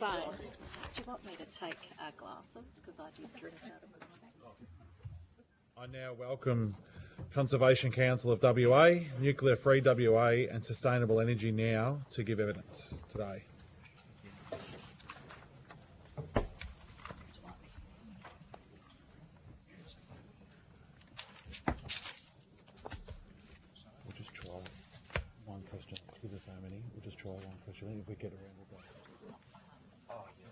So, do you want me to take our glasses? Because I did drink out of them. I now welcome Conservation Council of WA, Nuclear Free WA and Sustainable Energy Now to give evidence today. We'll just try one question. Give us how many. We'll just try one question. If we get around with that. Oh, yeah.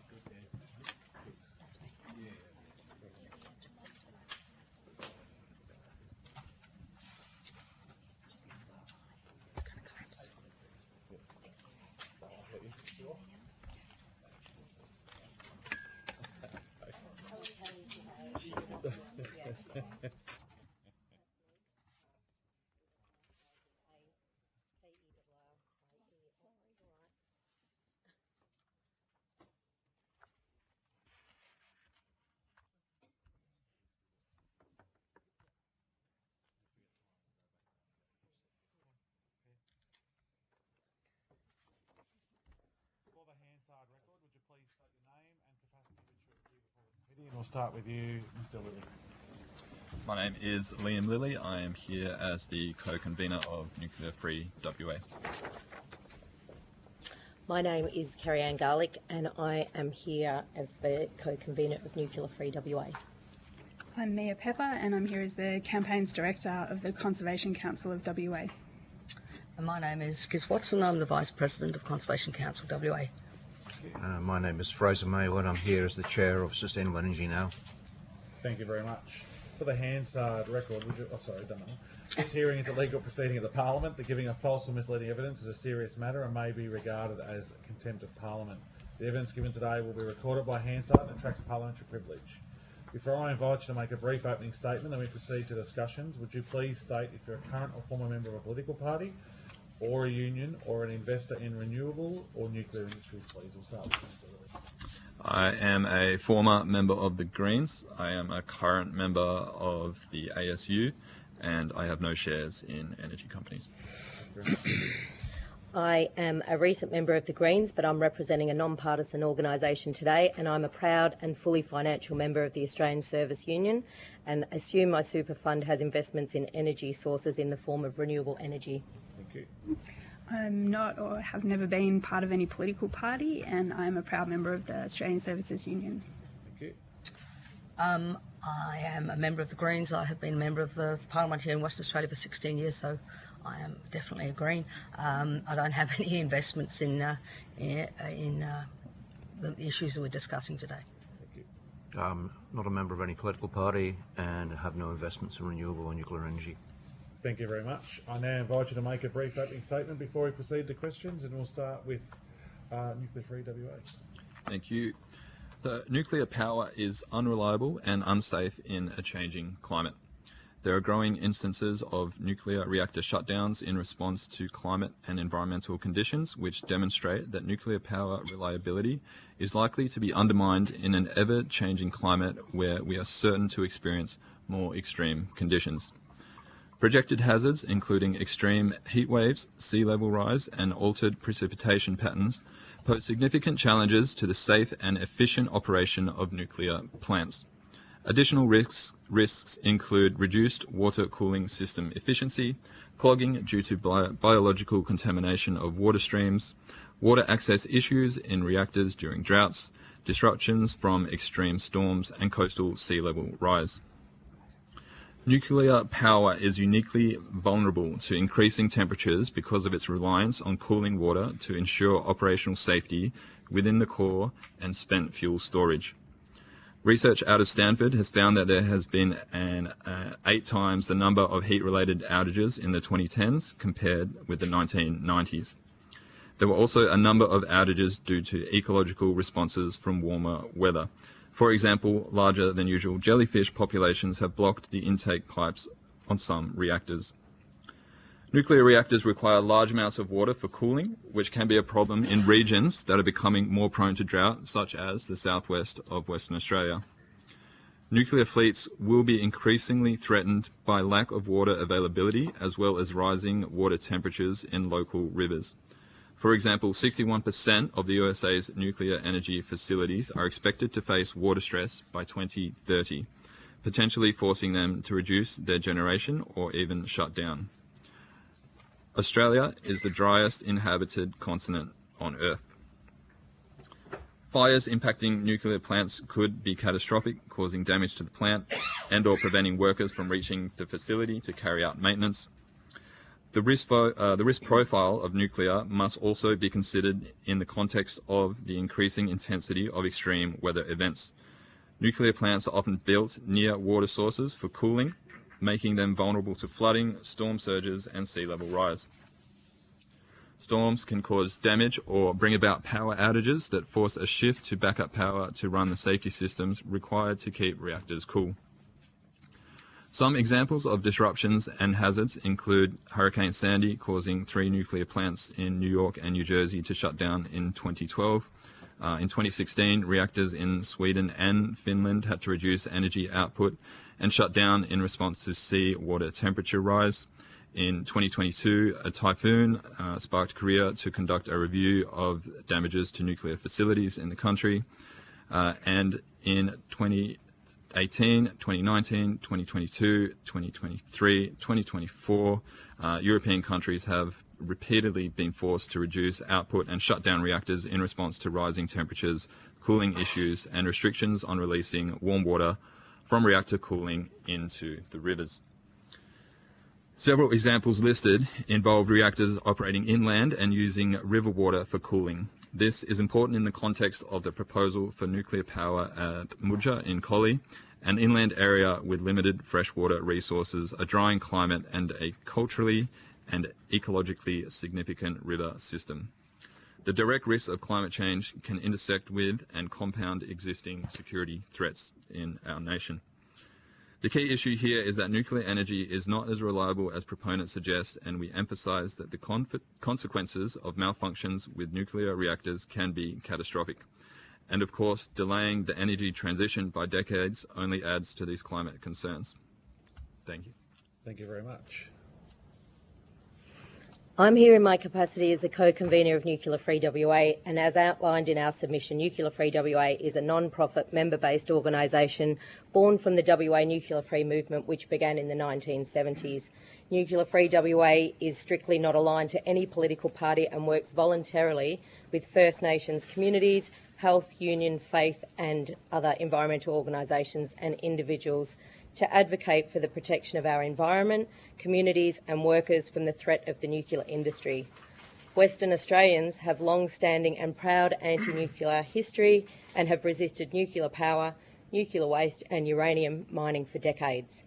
For the Hansard record, would you please state your name and capacity which you appear before the committee, and we'll start with you, Mr. Lilly. My name is Liam Lilly. I am here as the co-convener of Nuclear Free WA. My name is Carrie-Anne Garlick and I am here as the co-convener of Nuclear Free WA. I'm Mia Pepper and I'm here as the Campaigns Director of the Conservation Council of WA. And my name is Giz Watson. I'm the Vice President of Conservation Council WA. My name is Fraser Maywood. I'm here as the Chair of Sustainable Energy Now. Thank you very much. For the Hansard record, would you, this hearing is a legal proceeding of the Parliament. The giving of false or misleading evidence is a serious matter and may be regarded as contempt of Parliament. The evidence given today will be recorded by Hansard and attracts parliamentary privilege. Before I invite you to make a brief opening statement and we proceed to discussions, would you please state if you're a current or former member of a political party or a union or an investor in renewable or nuclear industries, please? We'll start with Mr. Lilly. I am a former member of the Greens. I am a current member of the ASU and I have no shares in energy companies. I am a recent member of the Greens, but I'm representing a non-partisan organisation today, and I'm a proud and fully financial member of the Australian Service Union and assume my super fund has investments in energy sources in the form of renewable energy. Thank you. I'm not or have never been part of any political party and I'm a proud member of the Australian Services Union. Thank you. I am a member of the Greens. I have been a member of the Parliament here in Western Australia for 16 years, so I am definitely a Green. I don't have any investments in the issues that we're discussing today. Thank you. I'm not a member of any political party and have no investments in renewable or nuclear energy. Thank you very much. I now invite you to make a brief opening statement before we proceed to questions, and we'll start with Nuclear Free WA. Thank you. The nuclear power is unreliable and unsafe in a changing climate. There are growing instances of nuclear reactor shutdowns in response to climate and environmental conditions, which demonstrate that nuclear power reliability is likely to be undermined in an ever-changing climate where we are certain to experience more extreme conditions. Projected hazards, including extreme heat waves, sea level rise, and altered precipitation patterns, pose significant challenges to the safe and efficient operation of nuclear plants. Additional risks include reduced water cooling system efficiency, clogging due to biological contamination of water streams, water access issues in reactors during droughts, disruptions from extreme storms, and coastal sea level rise. Nuclear power is uniquely vulnerable to increasing temperatures because of its reliance on cooling water to ensure operational safety within the core and spent fuel storage. Research out of Stanford has found that there has been 8 times the number of heat-related outages in the 2010s compared with the 1990s. There were also a number of outages due to ecological responses from warmer weather. For example, larger than usual jellyfish populations have blocked the intake pipes on some reactors. Nuclear reactors require large amounts of water for cooling, which can be a problem in regions that are becoming more prone to drought, such as the southwest of Western Australia. Nuclear fleets will be increasingly threatened by lack of water availability, as well as rising water temperatures in local rivers. For example, 61% of the USA's nuclear energy facilities are expected to face water stress by 2030, potentially forcing them to reduce their generation or even shut down. Australia is the driest inhabited continent on Earth. Fires impacting nuclear plants could be catastrophic, causing damage to the plant and/or preventing workers from reaching the facility to carry out maintenance. The risk profile of nuclear must also be considered in the context of the increasing intensity of extreme weather events. Nuclear plants are often built near water sources for cooling, making them vulnerable to flooding, storm surges, and sea level rise. Storms can cause damage or bring about power outages that force a shift to backup power to run the safety systems required to keep reactors cool. Some examples of disruptions and hazards include Hurricane Sandy causing 3 nuclear plants in New York and New Jersey to shut down in 2012. In 2016, reactors in Sweden and Finland had to reduce energy output and shut down in response to sea water temperature rise. In 2022, a typhoon sparked Korea to conduct a review of damages to nuclear facilities in the country. And in 2018, 2019, 2022, 2023, 2024, European countries have repeatedly been forced to reduce output and shut down reactors in response to rising temperatures, cooling issues, and restrictions on releasing warm water from reactor cooling into the rivers. Several examples listed involved reactors operating inland and using river water for cooling. This is important in the context of the proposal for nuclear power at Mudja in Collie, an inland area with limited freshwater resources, a drying climate, and a culturally and ecologically significant river system. The direct risks of climate change can intersect with and compound existing security threats in our nation. The key issue here is that nuclear energy is not as reliable as proponents suggest, and we emphasize that the consequences of malfunctions with nuclear reactors can be catastrophic. And of course, delaying the energy transition by decades only adds to these climate concerns. Thank you. Thank you very much. I'm here in my capacity as the co-convener of Nuclear Free WA, and as outlined in our submission, Nuclear Free WA is a non-profit member-based organisation born from the WA Nuclear Free movement, which began in the 1970s. Nuclear Free WA is strictly not aligned to any political party and works voluntarily with First Nations communities, health, union, faith and other environmental organisations and individuals to advocate for the protection of our environment, communities and workers from the threat of the nuclear industry. Western Australians have long-standing and proud anti-nuclear history and have resisted nuclear power, nuclear waste and uranium mining for decades.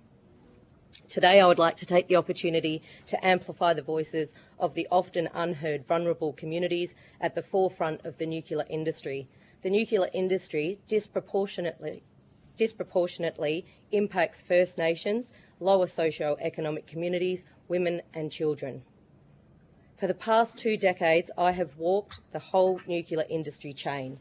Today I would like to take the opportunity to amplify the voices of the often unheard vulnerable communities at the forefront of the nuclear industry. The nuclear industry disproportionately impacts First Nations, lower socio-economic communities, women and children. For the past 2 decades, I have walked the whole nuclear industry chain,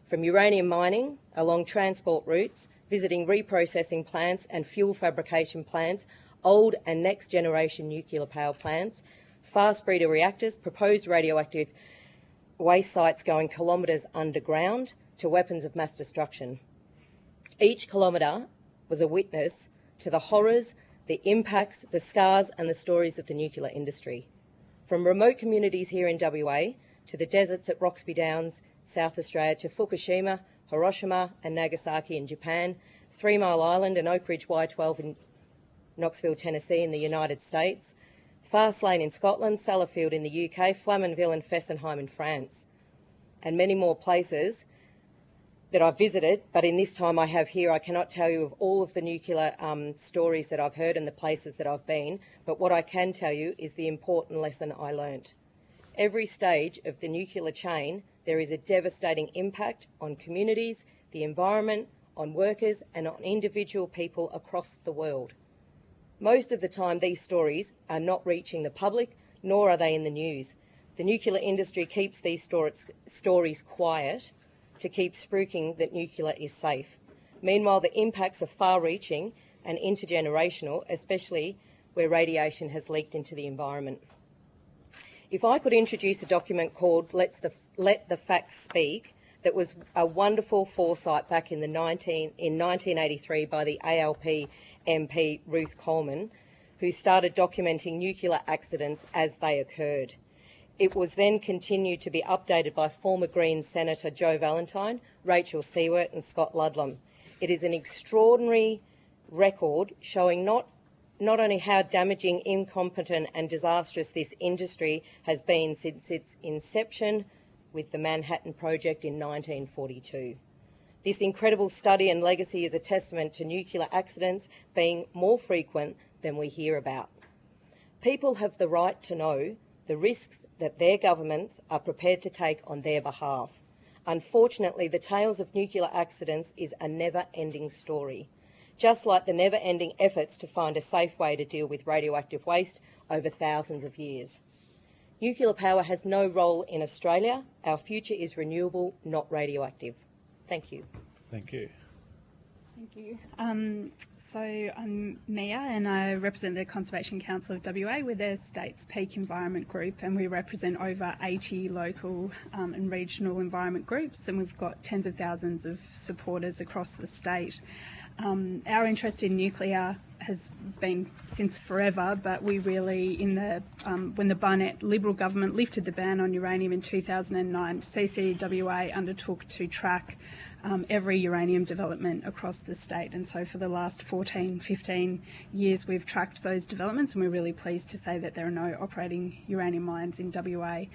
from uranium mining along transport routes, visiting reprocessing plants and fuel fabrication plants, old and next generation nuclear power plants, fast breeder reactors, proposed radioactive waste sites going kilometres underground, to weapons of mass destruction. Each kilometre was a witness to the horrors, the impacts, the scars and the stories of the nuclear industry. From remote communities here in WA to the deserts at Roxby Downs, South Australia, to Fukushima, Hiroshima and Nagasaki in Japan, 3 Mile Island and Oak Ridge Y12 in Knoxville, Tennessee in the United States, Fastlane in Scotland, Sellafield in the UK, Flamanville and Fessenheim in France, and many more places that I've visited, but in this time I have here, I cannot tell you of all of the nuclear stories that I've heard and the places that I've been, but what I can tell you is the important lesson I learnt. Every stage of the nuclear chain, there is a devastating impact on communities, the environment, on workers and on individual people across the world. Most of the time these stories are not reaching the public, nor are they in the news. The nuclear industry keeps these stories quiet to keep spruiking that nuclear is safe. Meanwhile, the impacts are far-reaching and intergenerational, especially where radiation has leaked into the environment. If I could introduce a document called Let the Facts Speak, that was a wonderful foresight back in 1983 by the ALP MP Ruth Coleman, who started documenting nuclear accidents as they occurred. It was then continued to be updated by former Greens Senator Joe Valentine, Rachel Seward and Scott Ludlam. It is an extraordinary record showing not only how damaging, incompetent and disastrous this industry has been since its inception with the Manhattan Project in 1942. This incredible study and legacy is a testament to nuclear accidents being more frequent than we hear about. People have the right to know the risks that their governments are prepared to take on their behalf. Unfortunately, the tales of nuclear accidents is a never-ending story, just like the never-ending efforts to find a safe way to deal with radioactive waste over thousands of years. Nuclear power has no role in Australia. Our future is renewable, not radioactive. Thank you. Thank you. Thank you. So I'm Mia and I represent the Conservation Council of WA. We're the state's peak environment group and we represent over 80 local and regional environment groups, and we've got tens of thousands of supporters across the state. Our interest in nuclear has been since forever, but we really, when the Barnett Liberal government lifted the ban on uranium in 2009, CCWA undertook to track every uranium development across the state. And so for the last 14, 15 years, we've tracked those developments, and we're really pleased to say that there are no operating uranium mines in WA.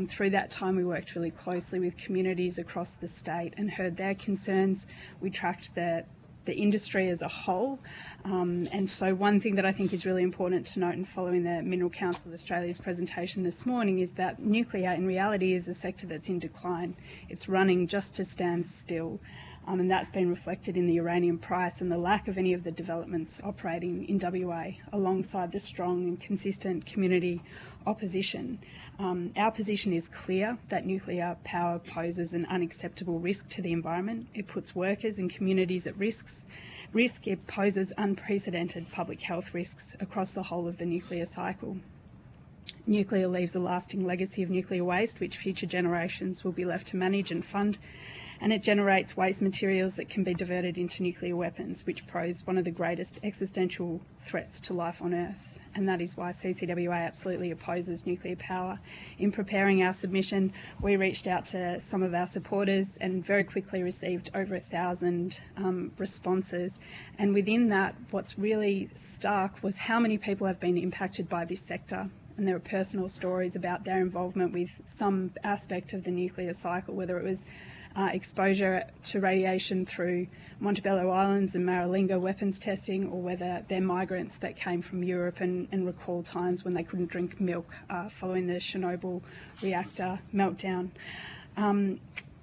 Through that time, we worked really closely with communities across the state and heard their concerns. We tracked the industry as a whole. And so one thing that I think is really important to note in following the Mineral Council of Australia's presentation this morning is that nuclear in reality is a sector that's in decline. It's running just to stand still. And that's been reflected in the uranium price and the lack of any of the developments operating in WA, alongside the strong and consistent community opposition. Our position is clear that nuclear power poses an unacceptable risk to the environment. It puts workers and communities at risk. It poses unprecedented public health risks across the whole of the nuclear cycle. Nuclear leaves a lasting legacy of nuclear waste, which future generations will be left to manage and fund. And it generates waste materials that can be diverted into nuclear weapons, which pose one of the greatest existential threats to life on Earth. And that is why CCWA absolutely opposes nuclear power. In preparing our submission, we reached out to some of our supporters and very quickly received over 1,000 responses. And within that, what's really stark was how many people have been impacted by this sector. And there are personal stories about their involvement with some aspect of the nuclear cycle, whether it was exposure to radiation through Montebello Islands and Maralinga weapons testing, or whether they're migrants that came from Europe and recall times when they couldn't drink milk following the Chernobyl reactor meltdown.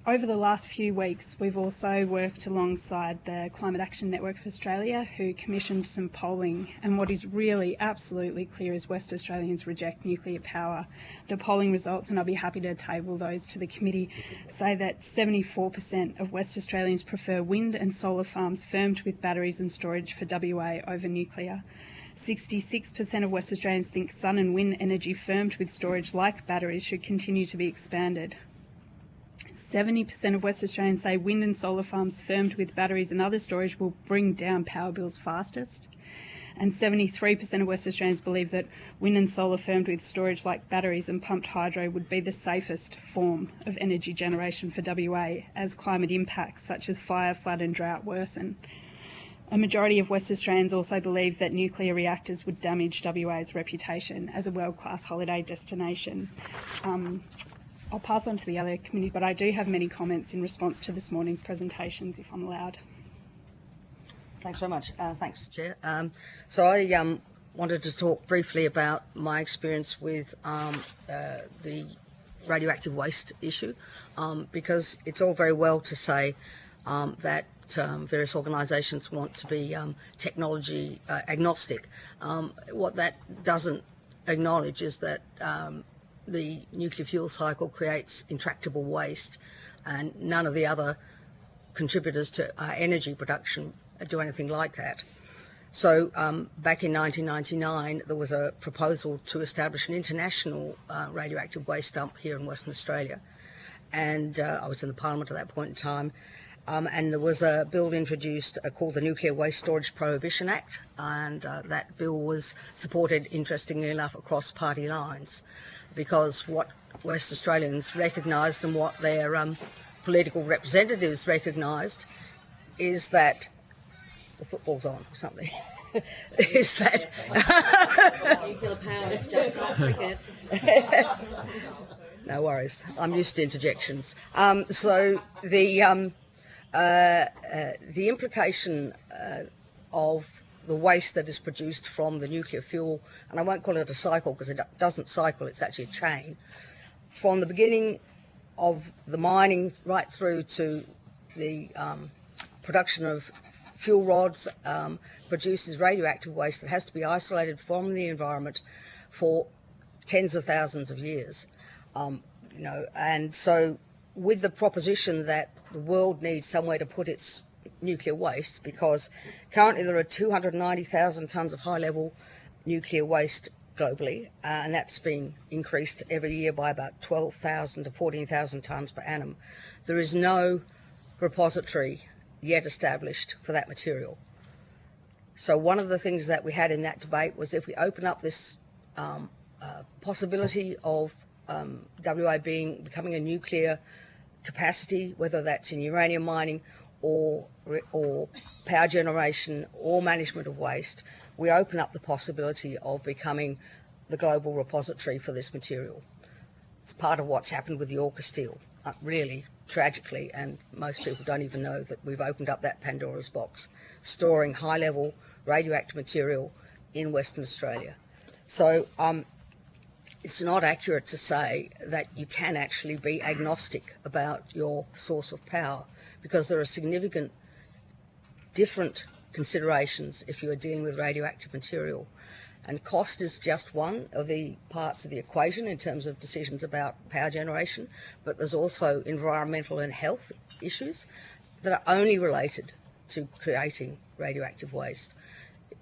Over the last few weeks, we've also worked alongside the Climate Action Network of Australia, who commissioned some polling. And what is really absolutely clear is West Australians reject nuclear power. The polling results, and I'll be happy to table those to the committee, say that 74% of West Australians prefer wind and solar farms firmed with batteries and storage for WA over nuclear. 66% of West Australians think sun and wind energy firmed with storage like batteries should continue to be expanded. 70% of West Australians say wind and solar farms firmed with batteries and other storage will bring down power bills fastest. And 73% of West Australians believe that wind and solar firmed with storage like batteries and pumped hydro would be the safest form of energy generation for WA as climate impacts such as fire, flood and drought worsen. A majority of West Australians also believe that nuclear reactors would damage WA's reputation as a world-class holiday destination. I'll pass on to the other committee, but I do have many comments in response to this morning's presentations, if I'm allowed. Thanks very much. Thanks, Chair. So I wanted to talk briefly about my experience with the radioactive waste issue, because it's all very well to say that various organisations want to be technology agnostic. What that doesn't acknowledge is that the nuclear fuel cycle creates intractable waste, and none of the other contributors to energy production do anything like that. So back in 1999, there was a proposal to establish an international radioactive waste dump here in Western Australia. And I was in the Parliament at that point in time. And there was a bill introduced called the Nuclear Waste Storage Prohibition Act. And that bill was supported, interestingly enough, across party lines. Because what West Australians recognised and what their political representatives recognised is that the football's on or something. Is that Nuclear power is just not cricket. no worries, I'm used to interjections. So the implication of the waste that is produced from the nuclear fuel, and I won't call it a cycle because it doesn't cycle, it's actually a chain, from the beginning of the mining right through to the production of fuel rods, produces radioactive waste that has to be isolated from the environment for tens of thousands of years. And so with the proposition that the world needs somewhere to put its nuclear waste, because currently there are 290,000 tonnes of high-level nuclear waste globally, and that's being increased every year by about 12,000 to 14,000 tonnes per annum. There is no repository yet established for that material. So one of the things that we had in that debate was if we open up this possibility of WA becoming a nuclear capacity, whether that's in uranium mining or power generation or management of waste, we open up the possibility of becoming the global repository for this material. It's part of what's happened with the Orca steel, really, tragically, and most people don't even know that we've opened up that Pandora's box, storing high-level radioactive material in Western Australia. So it's not accurate to say that you can actually be agnostic about your source of power, because there are significant different considerations if you are dealing with radioactive material. And cost is just one of the parts of the equation in terms of decisions about power generation, but there's also environmental and health issues that are only related to creating radioactive waste.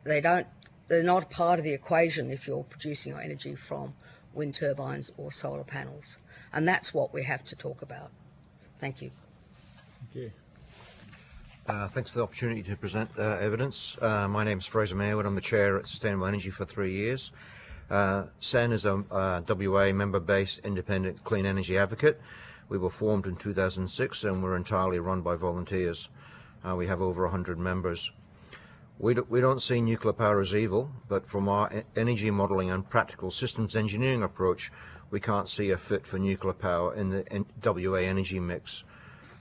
They're not part of the equation if you're producing your energy from wind turbines or solar panels. And that's what we have to talk about. Thank you. Thank you. Thanks for the opportunity to present evidence. My name is Fraser Maywood. I'm the chair at Sustainable Energy for 3 years. SEN is a WA member-based independent clean energy advocate. We were formed in 2006 and we're entirely run by volunteers. We have over 100 members. We don't see nuclear power as evil, but from our energy modelling and practical systems engineering approach, we can't see a fit for nuclear power in the WA energy mix.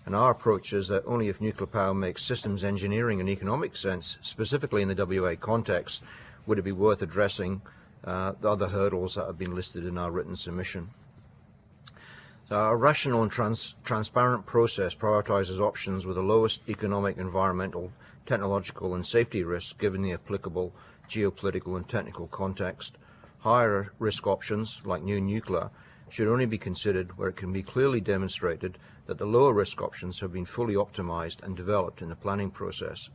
And our approach is that only if nuclear power makes systems engineering and economic sense, specifically in the WA context, would it be worth addressing the other hurdles that have been listed in our written submission. So our rational and transparent process prioritises options with the lowest economic, environmental, technological and safety risks given the applicable geopolitical and technical context. Higher risk options, like new nuclear, should only be considered where it can be clearly demonstrated that the lower risk options have been fully optimised and developed in the planning process.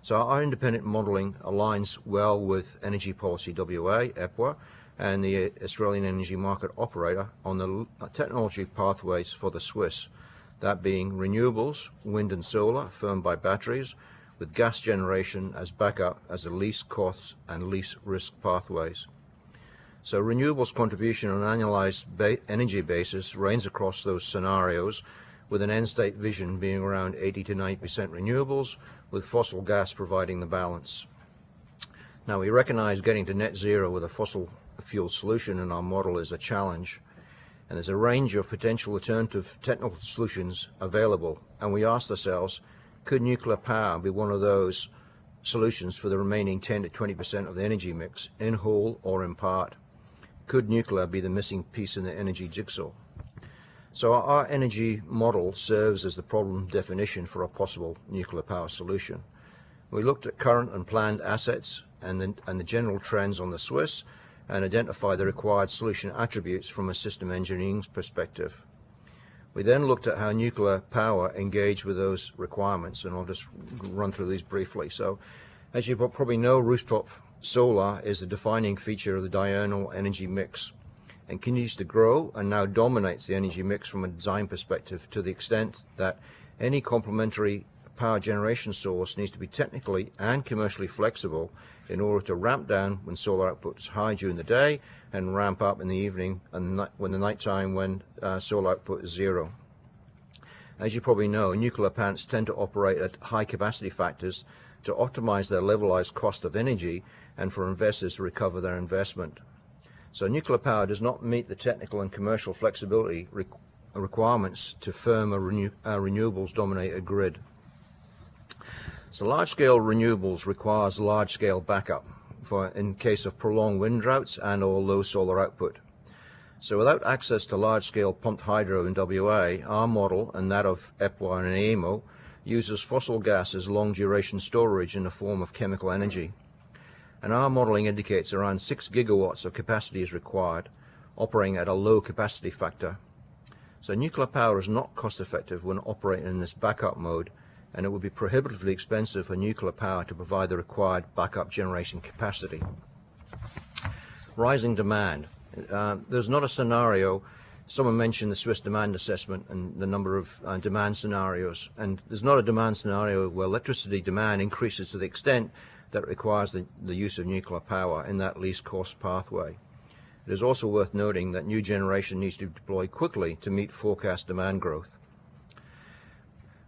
So our independent modelling aligns well with Energy Policy WA, EPWA, and the Australian Energy Market Operator on the technology pathways for the Swiss, that being renewables, wind and solar, firmed by batteries, with gas generation as backup as the least cost and least risk pathways. So renewables contribution on an annualised energy basis ranges across those scenarios, with an end state vision being around 80 to 90% renewables, with fossil gas providing the balance. Now we recognise getting to net zero with a fossil fuel solution in our model is a challenge, and there's a range of potential alternative technical solutions available, and we asked ourselves, could nuclear power be one of those solutions for the remaining 10 to 20% of the energy mix, in whole or in part? Could nuclear be the missing piece in the energy jigsaw? So our energy model serves as the problem definition for a possible nuclear power solution. We looked at current and planned assets and the general trends on the Swiss and identified the required solution attributes from a system engineering perspective. We then looked at how nuclear power engaged with those requirements, and I'll just run through these briefly. So As you probably know, rooftop solar is the defining feature of the diurnal energy mix and continues to grow and now dominates the energy mix from a design perspective, to the extent that any complementary power generation source needs to be technically and commercially flexible in order to ramp down when solar output is high during the day and ramp up in the evening and when the night time when solar output is zero. As you probably know, nuclear plants tend to operate at high capacity factors to optimize their levelized cost of energy and for investors to recover their investment. So nuclear power does not meet the technical and commercial flexibility requirements to firm a renewables-dominated grid. So large-scale renewables requires large-scale backup in case of prolonged wind droughts and or low solar output. So without access to large-scale pumped hydro in WA, our model and that of EPWA and AEMO uses fossil gas as long-duration storage in the form of chemical energy. And our modelling indicates around 6 gigawatts of capacity is required, operating at a low capacity factor. So nuclear power is not cost-effective when operating in this backup mode, and it would be prohibitively expensive for nuclear power to provide the required backup generation capacity. Rising demand. There's not a scenario. Someone mentioned the Swiss demand assessment and the number of demand scenarios, and there's not a demand scenario where electricity demand increases to the extent that requires the use of nuclear power in that least cost pathway. It is also worth noting that new generation needs to be deployed quickly to meet forecast demand growth.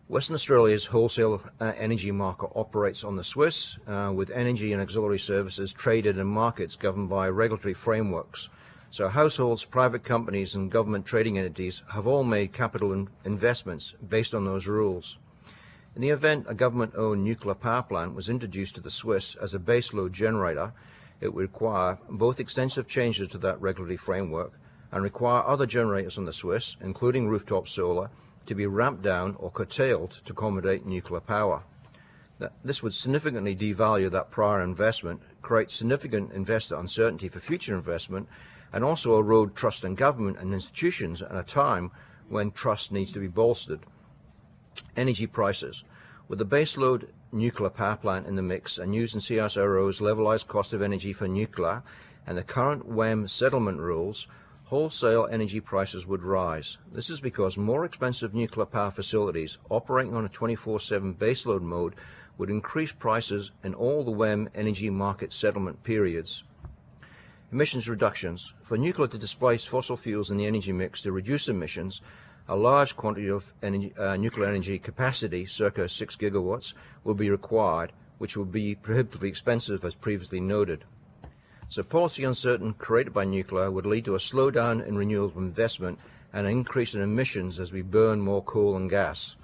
Western Australia's wholesale energy market operates on the Swiss, with energy and auxiliary services traded in markets governed by regulatory frameworks. So households, private companies and government trading entities have all made capital investments based on those rules. In the event a government-owned nuclear power plant was introduced to the Swiss as a baseload generator, it would require both extensive changes to that regulatory framework and require other generators on the Swiss, including rooftop solar, to be ramped down or curtailed to accommodate nuclear power. This would significantly devalue that prior investment, create significant investor uncertainty for future investment, and also erode trust in government and institutions at a time when trust needs to be bolstered. Energy prices. With the baseload nuclear power plant in the mix and using CSIRO's levelized cost of energy for nuclear and the current WEM settlement rules, wholesale energy prices would rise. This is because more expensive nuclear power facilities operating on a 24/7 baseload mode would increase prices in all the WEM energy market settlement periods. Emissions reductions. For nuclear to displace fossil fuels in the energy mix to reduce emissions, a large quantity of nuclear energy capacity, circa 6 gigawatts, will be required, which will be prohibitively expensive as previously noted. So policy uncertainty created by nuclear would lead to a slowdown in renewable investment and an increase in emissions as we burn more coal and gas.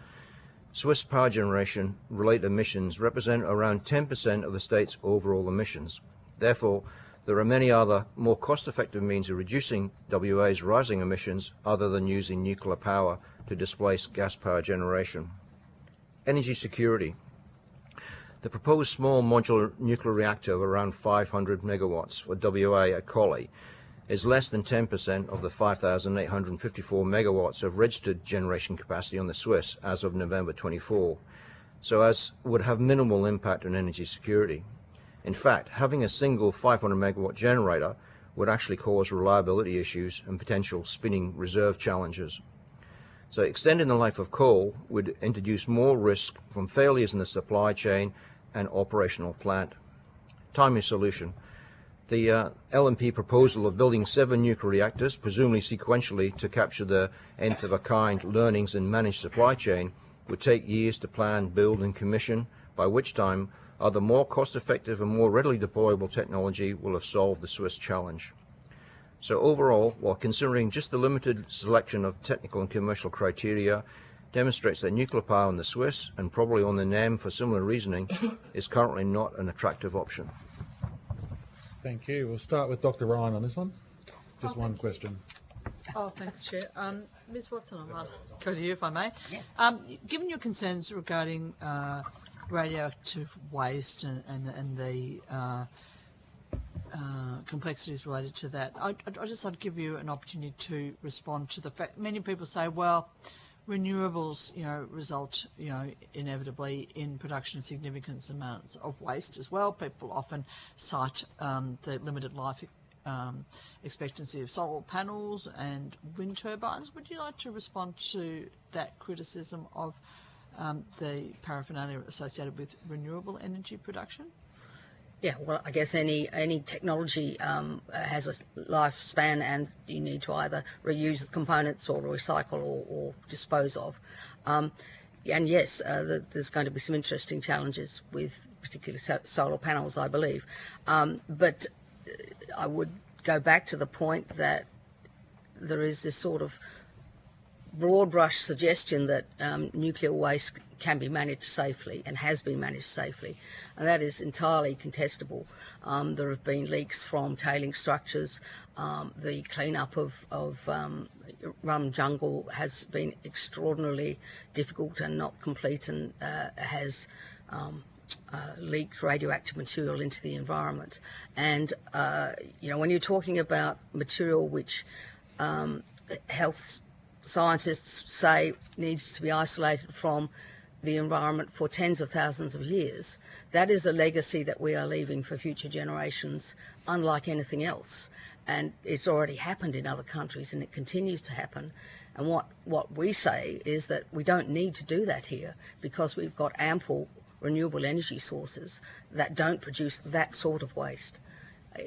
Swiss power generation related emissions represent around 10% of the state's overall emissions. Therefore, there are many other more cost-effective means of reducing WA's rising emissions other than using nuclear power to displace gas power generation. Energy security. The proposed small modular nuclear reactor of around 500 megawatts for WA at Collie is less than 10% of the 5,854 megawatts of registered generation capacity on the Swiss as of November 24, so as would have minimal impact on energy security. In fact, having a single 500 megawatt generator would actually cause reliability issues and potential spinning reserve challenges. So extending the life of coal would introduce more risk from failures in the supply chain and operational plant. Timely solution. The LNP proposal of building 7 nuclear reactors, presumably sequentially to capture the nth-of-a-kind learnings in managed supply chain, would take years to plan, build and commission, by which time other more cost-effective and more readily deployable technology will have solved the Swiss challenge. So overall, while considering just the limited selection of technical and commercial criteria, demonstrates that nuclear power in the Swiss, and probably on the NEM for similar reasoning, is currently not an attractive option. Thank you. We'll start with Dr. Ryan on this one. Just one question. Oh, thanks, Chair. Ms Watson, I might go to you if I may. Yeah. Given your concerns regarding radioactive waste and the complexities related to that, I just like to give you an opportunity to respond to the fact many people say, well, renewables, result, inevitably in production of significant amounts of waste as well. People often cite the limited life expectancy of solar panels and wind turbines. Would you like to respond to that criticism of the paraphernalia associated with renewable energy production? Yeah, well, I guess any technology has a lifespan, and you need to either reuse the components or recycle or dispose of. And yes, there's going to be some interesting challenges with particularly solar panels, I believe. But I would go back to the point that there is this sort of broad brush suggestion that nuclear waste can be managed safely and has been managed safely, and that is entirely contestable. There have been leaks from tailing structures. The cleanup of Rum Jungle has been extraordinarily difficult and not complete, and has leaked radioactive material into the environment. And when you're talking about material which health scientists say needs to be isolated from the environment for tens of thousands of years, that is a legacy that we are leaving for future generations unlike anything else. And it's already happened in other countries, and it continues to happen. And what we say is that we don't need to do that here, because we've got ample renewable energy sources that don't produce that sort of waste.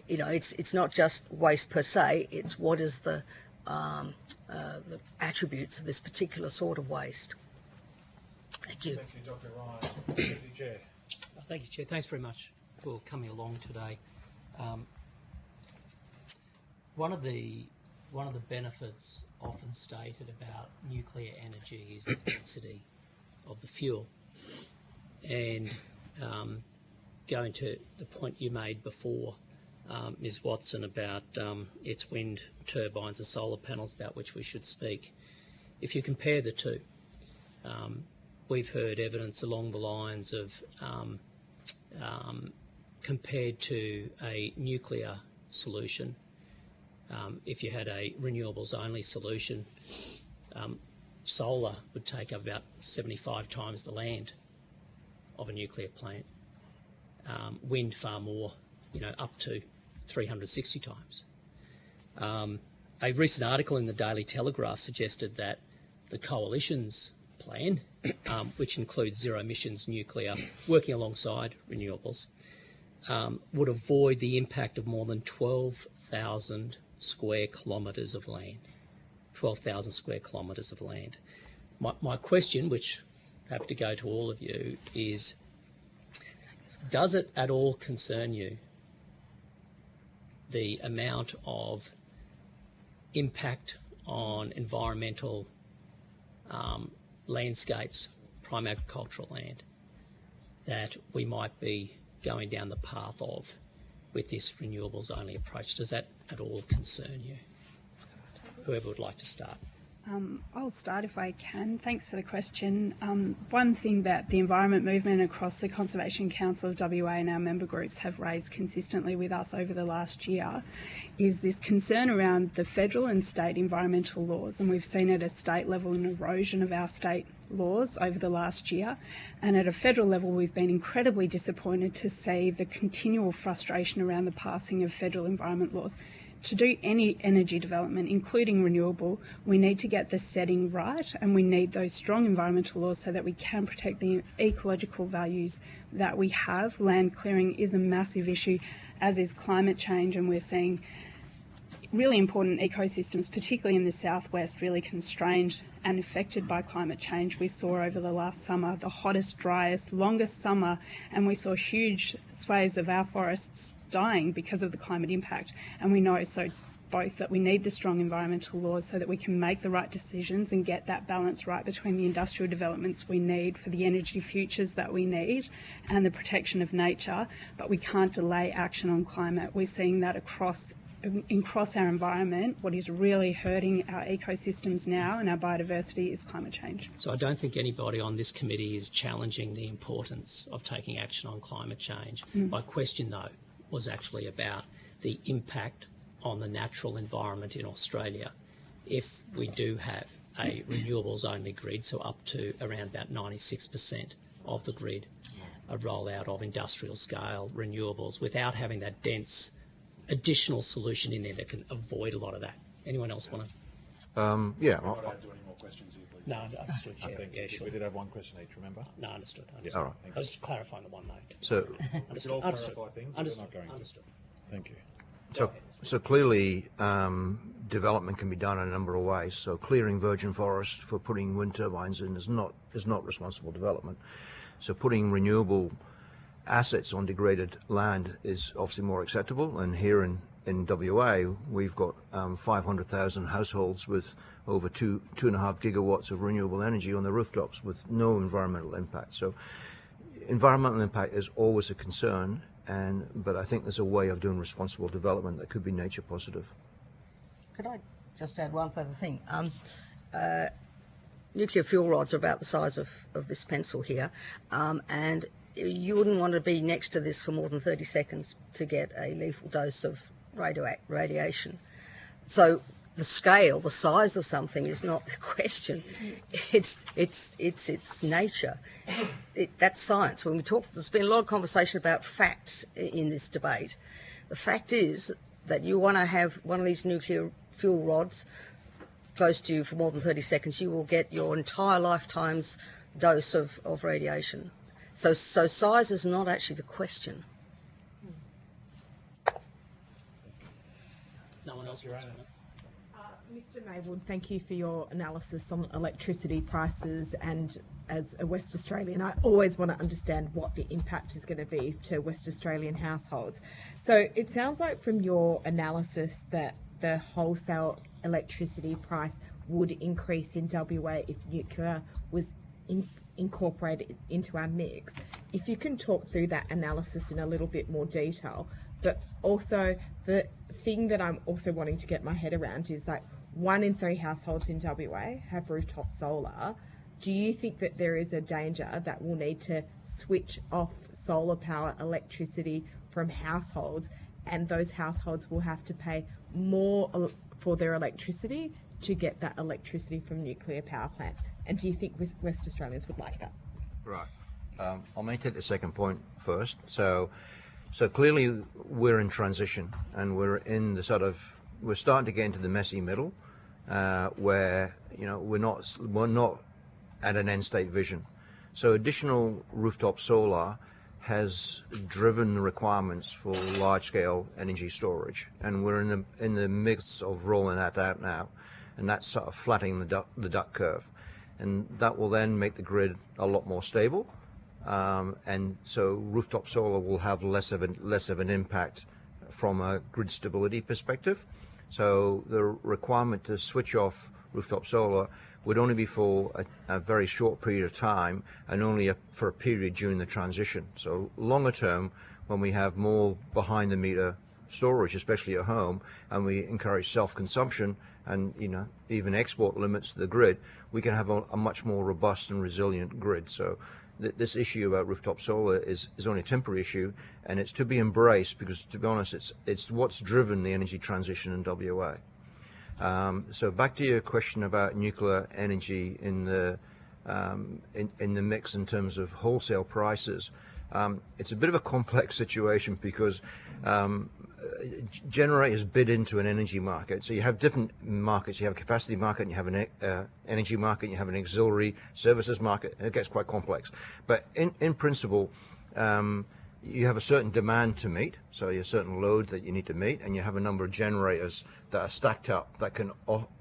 It's not just waste per se, it's what is the attributes of this particular sort of waste. Thank you. Thank you, Dr. Ryan. Deputy Chair. Thank you, Chair. Thanks very much for coming along today. One of the benefits often stated about nuclear energy is the density of the fuel. And going to the point you made before, Ms. Watson, about its wind turbines and solar panels, about which we should speak. If you compare the two, we've heard evidence along the lines of compared to a nuclear solution, if you had a renewables only solution, solar would take up about 75 times the land of a nuclear plant. Wind far more, up to 360 times. A recent article in the Daily Telegraph suggested that the Coalition's plan, which includes zero emissions nuclear working alongside renewables, would avoid the impact of more than 12,000 square kilometres of land. 12,000 square kilometres of land. My question, which I have to go to all of you, is does it at all concern you the amount of impact on environmental landscapes, prime agricultural land, that we might be going down the path of with this renewables only approach? Does that at all concern you? Whoever would like to start. I'll start if I can. Thanks for the question. One thing that the environment movement across the Conservation Council of WA and our member groups have raised consistently with us over the last year is this concern around the federal and state environmental laws. And we've seen at a state level an erosion of our state laws over the last year. And at a federal level, we've been incredibly disappointed to see the continual frustration around the passing of federal environment laws. To do any energy development, including renewable, we need to get the setting right, and we need those strong environmental laws so that we can protect the ecological values that we have. Land clearing is a massive issue, as is climate change, and we're seeing really important ecosystems, particularly in the southwest, really constrained and affected by climate change. We saw over the last summer the hottest, driest, longest summer, and we saw huge swathes of our forests dying because of the climate impact. And we know both that we need the strong environmental laws so that we can make the right decisions and get that balance right between the industrial developments we need for the energy futures that we need and the protection of nature, but we can't delay action on climate. We're seeing that across our environment. What is really hurting our ecosystems now and our biodiversity is climate change. So I don't think anybody on this committee is challenging the importance of taking action on climate change. My question, though, was actually about the impact on the natural environment in Australia if we do have a renewables only grid, so up to around about 96% of the grid, a rollout of industrial scale renewables without having that dense additional solution in there that can avoid a lot of that. Anyone else want to? Yeah. I don't do any more questions here, please. No, understood, Chair. Yeah, sure. We did have one question each, remember? No, understood. All right. I was just clarifying the one note. So, We should all clarify things, but we're not going to. Understood. Thank you. so clearly, development can be done in a number of ways. So clearing virgin forest for putting wind turbines in is not responsible development. So putting renewable assets on degraded land is obviously more acceptable. And here in WA, we've got 500,000 households with over 2.5 gigawatts of renewable energy on the rooftops with no environmental impact. So environmental impact is always a concern, but I think there's a way of doing responsible development that could be nature positive. Could I just add one further thing? Nuclear fuel rods are about the size of this pencil here, and you wouldn't want to be next to this for more than 30 seconds to get a lethal dose of radiation. So the scale, the size of something is not the question. It's its nature. That's science. When we talk, there's been a lot of conversation about facts in this debate. The fact is that you want to have one of these nuclear fuel rods close to you for more than 30 seconds, you will get your entire lifetime's dose of radiation. So size is not actually the question. No one else wants to? Mr. Maywood, thank you for your analysis on electricity prices, and as a West Australian, I always want to understand what the impact is going to be to West Australian households. So it sounds like from your analysis that the wholesale electricity price would increase in WA if nuclear was incorporated into our mix. If you can talk through that analysis in a little bit more detail, but also the thing that I'm also wanting to get my head around is like 1 in 3 households in WA have rooftop solar. Do you think that there is a danger that we'll need to switch off solar power electricity from households, and those households will have to pay more for their electricity to get that electricity from nuclear power plants? And do you think West Australians would like that? Right. I'll make it the second point first. So clearly we're in transition, and we're starting to get into the messy middle, where we're not at an end state vision. So additional rooftop solar has driven the requirements for large scale energy storage, and we're in the midst of rolling that out now, and that's sort of flattening the duck curve, and that will then make the grid a lot more stable. And so rooftop solar will have less of an impact from a grid stability perspective. So the requirement to switch off rooftop solar would only be for a very short period of time, and only for a period during the transition. So longer term, when we have more behind the meter storage, especially at home, and we encourage self-consumption and even export limits to the grid, we can have a much more robust and resilient grid. So this issue about rooftop solar is only a temporary issue, and it's to be embraced because, to be honest, it's what's driven the energy transition in WA. So back to your question about nuclear energy in the mix in terms of wholesale prices. It's a bit of a complex situation because generators bid into an energy market. So you have different markets. You have a capacity market, and you have an energy market, and you have an auxiliary services market. It gets quite complex. But in principle, you have a certain demand to meet, so you have a certain load that you need to meet, and you have a number of generators that are stacked up that can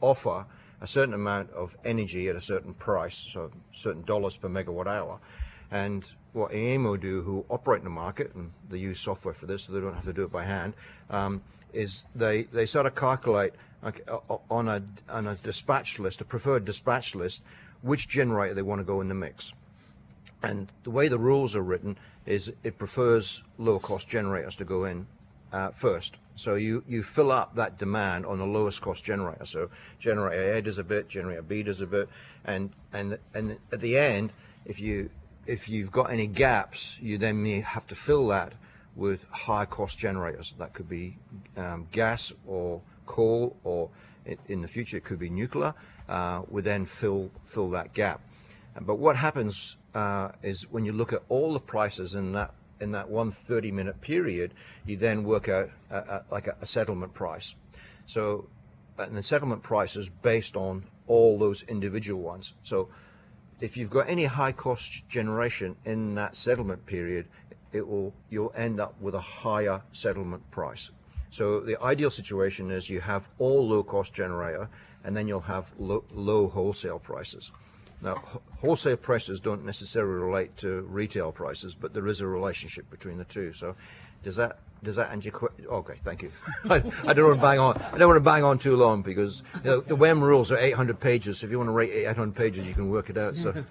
offer a certain amount of energy at a certain price, so certain dollars per megawatt hour. And what AEMO do, who operate in the market, and they use software for this so they don't have to do it by hand, is they sort of calculate on a dispatch list, a preferred dispatch list, which generator they want to go in the mix. And the way the rules are written is it prefers lower cost generators to go in first. So you fill up that demand on the lowest cost generator. So generator A does a bit, generator B does a bit, and at the end, if you've got any gaps, you then may have to fill that with high cost generators. That could be gas or coal or in the future it could be nuclear, would then fill that gap. But what happens is when you look at all the prices in that 1 30-minute period, you then work out like a settlement price. So, and the settlement price is based on all those individual ones. So if you've got any high cost generation in that settlement period, you'll end up with a higher settlement price. So the ideal situation is you have all low cost generator, and then you'll have low wholesale prices. Now, wholesale prices don't necessarily relate to retail prices, but there is a relationship between the two. So does that answer your question? Okay, thank you. I don't want to bang on. I don't want to bang on too long, because the WEM rules are 800 pages. So if you want to rate 800 pages, you can work it out. So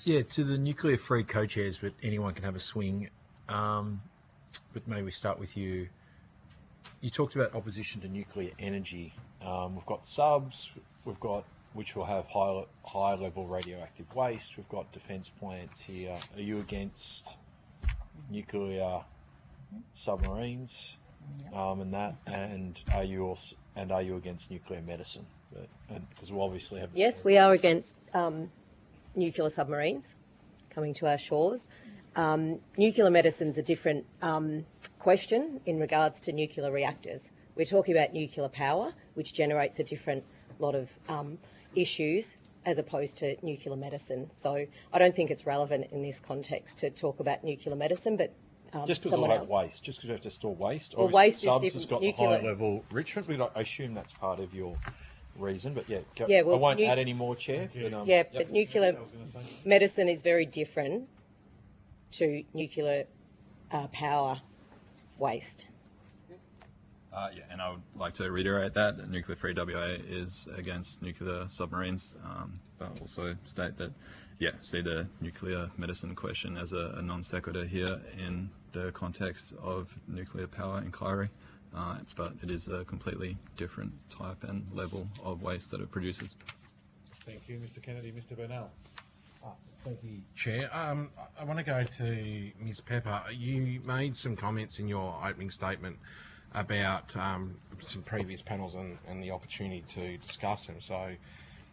yeah, to the nuclear-free co-chairs, but anyone can have a swing. But maybe we start with you. You talked about opposition to nuclear energy. We've got subs. We've got which will have high level radioactive waste. We've got defence plants here. Are you against nuclear submarines and that? And are you against nuclear medicine? Because we'll obviously have. Yes, we are against nuclear submarines coming to our shores. Nuclear medicine's a different question in regards to nuclear reactors. We're talking about nuclear power, which generates a different lot of issues as opposed to nuclear medicine. So I don't think it's relevant in this context to talk about nuclear medicine, but just because we have waste, just because we have to store waste, or waste subs is has got nuclear... the high level enrichment. I assume that's part of your reason, but yeah, well, I won't add any more, Chair. But, but nuclear medicine is very different to nuclear power waste. Yeah, and I would like to reiterate that Nuclear Free WA is against nuclear submarines, but also state that, yeah, see the nuclear medicine question as a non sequitur here in the context of nuclear power inquiry, but it is a completely different type and level of waste that it produces. Thank you, Mr. Kennedy. Mr. Burnell. Thank you, Chair. I want to go to Ms. Pepper. You made some comments in your opening statement about some previous panels and the opportunity to discuss them. So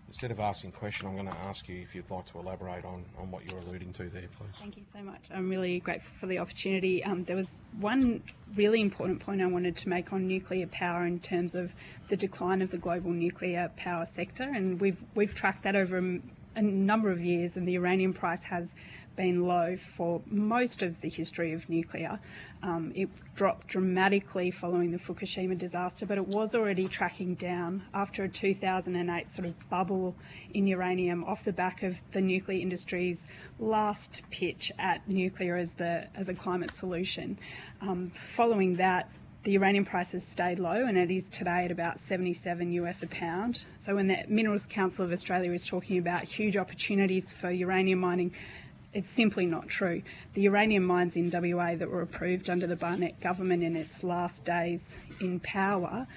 instead of asking a question, I'm going to ask you if you'd like to elaborate on what you're alluding to there, please. Thank you so much. I'm really grateful for the opportunity. There was one really important point I wanted to make on nuclear power in terms of the decline of the global nuclear power sector, and we've tracked that over a number of years, and the uranium price has been low for most of the history of nuclear. It dropped dramatically following the Fukushima disaster, but it was already tracking down after a 2008 sort of bubble in uranium off the back of the nuclear industry's last pitch at nuclear as a climate solution. Following that, the uranium price has stayed low, and it is today at about $77 a pound. So when the Minerals Council of Australia is talking about huge opportunities for uranium mining, it's simply not true. The uranium mines in WA that were approved under the Barnett government in its last days in power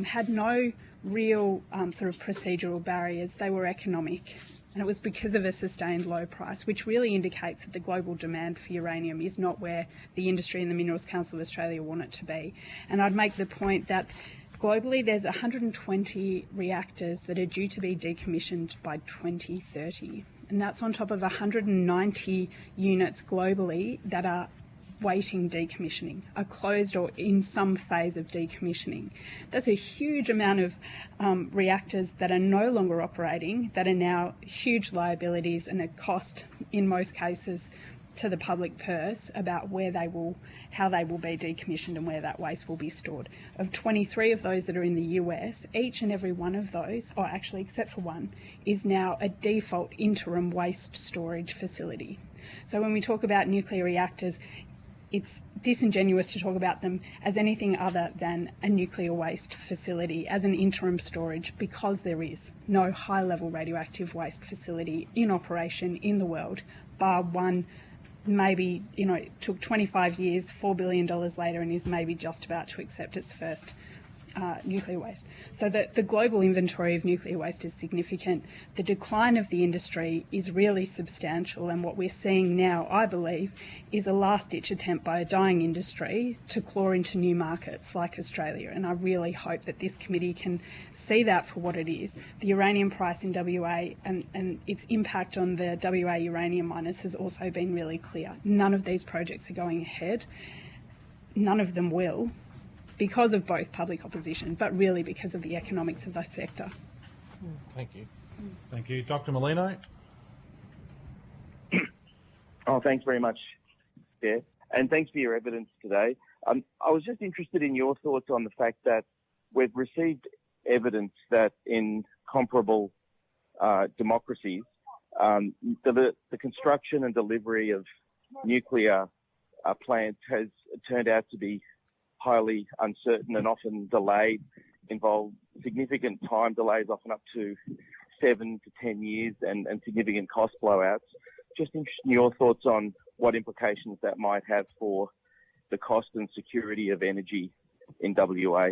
had no real sort of procedural barriers. They were economic. And it was because of a sustained low price, which really indicates that the global demand for uranium is not where the industry and the Minerals Council of Australia want it to be. And I'd make the point that globally there's 120 reactors that are due to be decommissioned by 2030. And that's on top of 190 units globally that are waiting decommissioning, are closed or in some phase of decommissioning. That's a huge amount of reactors that are no longer operating, that are now huge liabilities and a cost in most cases to the public purse about how they will be decommissioned and where that waste will be stored. Of 23 of those that are in the US, each and every one of those, or actually except for one, is now a default interim waste storage facility. So when we talk about nuclear reactors, it's disingenuous to talk about them as anything other than a nuclear waste facility, as an interim storage, because there is no high-level radioactive waste facility in operation in the world, bar one. Maybe, it took 25 years, $4 billion later, and is maybe just about to accept its first nuclear waste. So the global inventory of nuclear waste is significant. The decline of the industry is really substantial, and what we're seeing now, I believe, is a last-ditch attempt by a dying industry to claw into new markets like Australia, and I really hope that this committee can see that for what it is. The uranium price in WA and its impact on the WA uranium miners has also been really clear. None of these projects are going ahead. None of them will, because of both public opposition, but really because of the economics of the sector. Thank you. Thank you. Dr. Molino? Oh, thanks very much, Chair. And thanks for your evidence today. I was just interested in your thoughts on the fact that we've received evidence that in comparable democracies, the construction and delivery of nuclear plants has turned out to be highly uncertain and often delayed, involve significant time delays, often up to 7 to 10 years, and significant cost blowouts. Just interested in your thoughts on what implications that might have for the cost and security of energy in WA.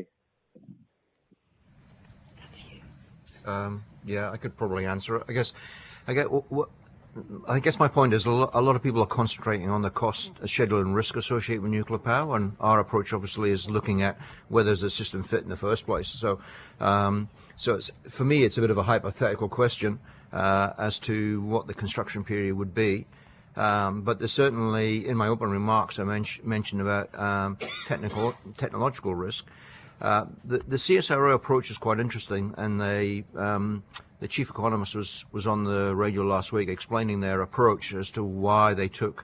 That's you. Yeah, I could probably answer it. I guess my point is a lot of people are concentrating on the cost, schedule and risk associated with nuclear power, and our approach obviously is looking at whether the system fit in the first place. So, for me, it's a bit of a hypothetical question as to what the construction period would be. But there's certainly, in my open remarks, I mentioned about technological risk. The CSIRO approach is quite interesting, and the chief economist was on the radio last week explaining their approach as to why they took,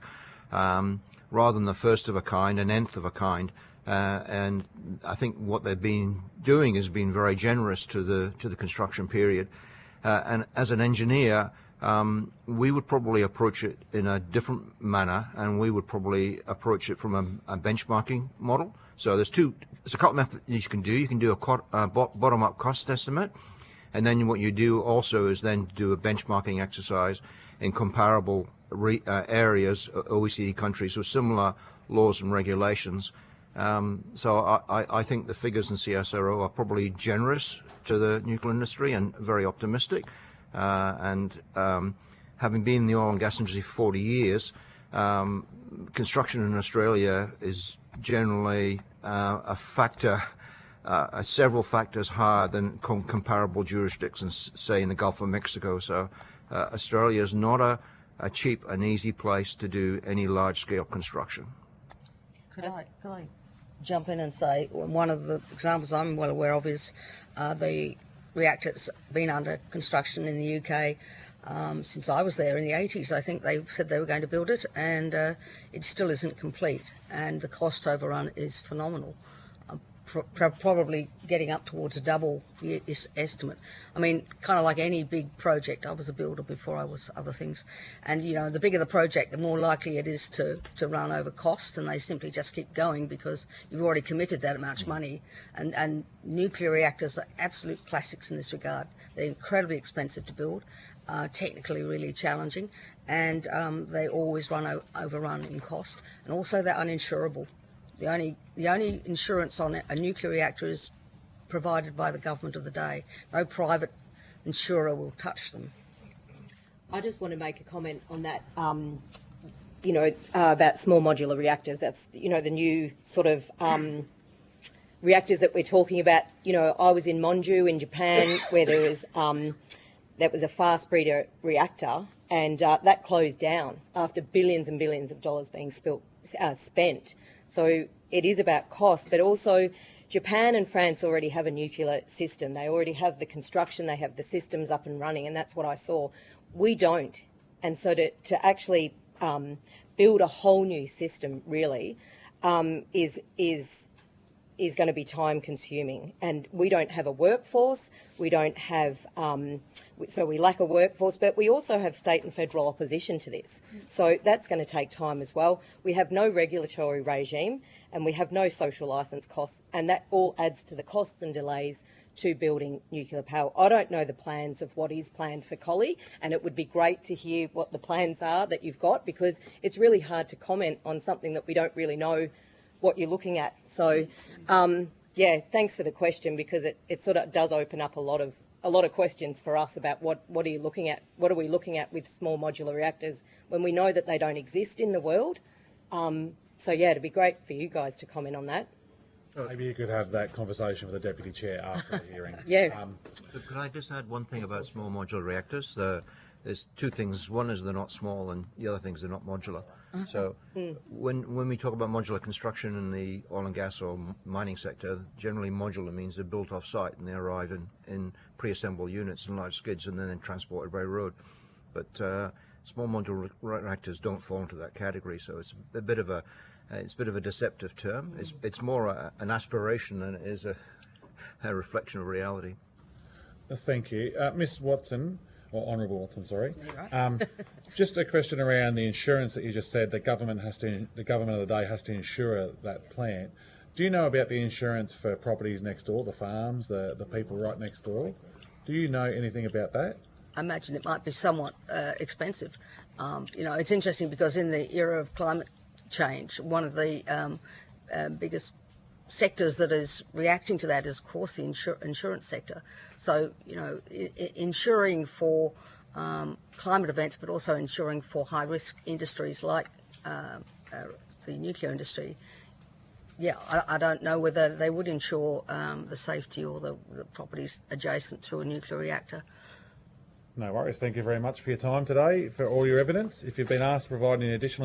rather than the first of a kind, an nth of a kind. And I think what they've been doing is being very generous to the construction period. And as an engineer, we would probably approach it in a different manner, and we would probably approach it from a benchmarking model. So there's a couple of methods you can do. You can do a bottom-up cost estimate, and then what you do also is then do a benchmarking exercise in comparable areas, OECD countries with similar laws and regulations. So I think the figures in CSIRO are probably generous to the nuclear industry and very optimistic. And having been in the oil and gas industry for 40 years, construction in Australia is generally a factor, several factors higher than comparable jurisdictions, say in the Gulf of Mexico. So Australia is not a cheap and easy place to do any large-scale construction. Could I jump in and say one of the examples I'm well aware of is the reactor that's been under construction in the UK since I was there in the 80s. I think they said they were going to build it, and it still isn't complete, and the cost overrun is phenomenal, probably getting up towards double the estimate. I mean, kind of like any big project, I was a builder before I was other things, and you know, the bigger the project, the more likely it is to run over cost, and they simply just keep going because you've already committed that much money. And nuclear reactors are absolute classics in this regard. They're incredibly expensive to build, technically really challenging, and they always overrun in cost, and also they're uninsurable. The only insurance on a nuclear reactor is provided by the government of the day. No private insurer will touch them. I just want to make a comment on that, about small modular reactors. That's, the new sort of reactors that we're talking about. I was in Monju in Japan where there was, that was a fast breeder reactor, and that closed down after billions and billions of dollars being spent. So it is about cost, but also Japan and France already have a nuclear system. They already have the construction, they have the systems up and running, and that's what I saw. We don't. And so to actually build a whole new system really is going to be time consuming, and we don't have a workforce. We don't have, so we lack a workforce, but we also have state and federal opposition to this. So that's going to take time as well. We have no regulatory regime, and we have no social licence costs, and that all adds to the costs and delays to building nuclear power. I don't know the plans of what is planned for Collie, and it would be great to hear what the plans are that you've got, because it's really hard to comment on something that we don't really know what you're looking at. So Yeah, thanks for the question, because it sort of does open up a lot of questions for us about what are you looking at? What are we looking at with small modular reactors when we know that they don't exist in the world? So yeah, it'd be great for you guys to comment on that. Maybe you could have that conversation with the Deputy Chair after the hearing. Yeah. Could I just add one thing about small modular reactors? There's two things. One is they're not small, and the other thing is they're not modular. So when we talk about modular construction in the oil and gas or mining sector, generally modular means they're built off-site and they arrive in pre-assembled units and large skids and then transported by road. But small modular reactors don't fall into that category, so it's a bit of a deceptive term. It's more an aspiration than it is a reflection of reality. Thank you, Miss Watson. Or Honourable Watson, sorry. Just a question around the insurance that you just said. The government of the day has to insure that plant. Do you know about the insurance for properties next door, the farms, the people right next door? Do you know anything about that? I imagine it might be somewhat expensive. It's interesting because in the era of climate change, one of the biggest sectors that is reacting to that is, of course, the insurance sector. So, insuring for climate events, but also insuring for high-risk industries like the nuclear industry. Yeah, I don't know whether they would insure the safety or the properties adjacent to a nuclear reactor. No worries. Thank you very much for your time today, for all your evidence. If you've been asked to provide any additional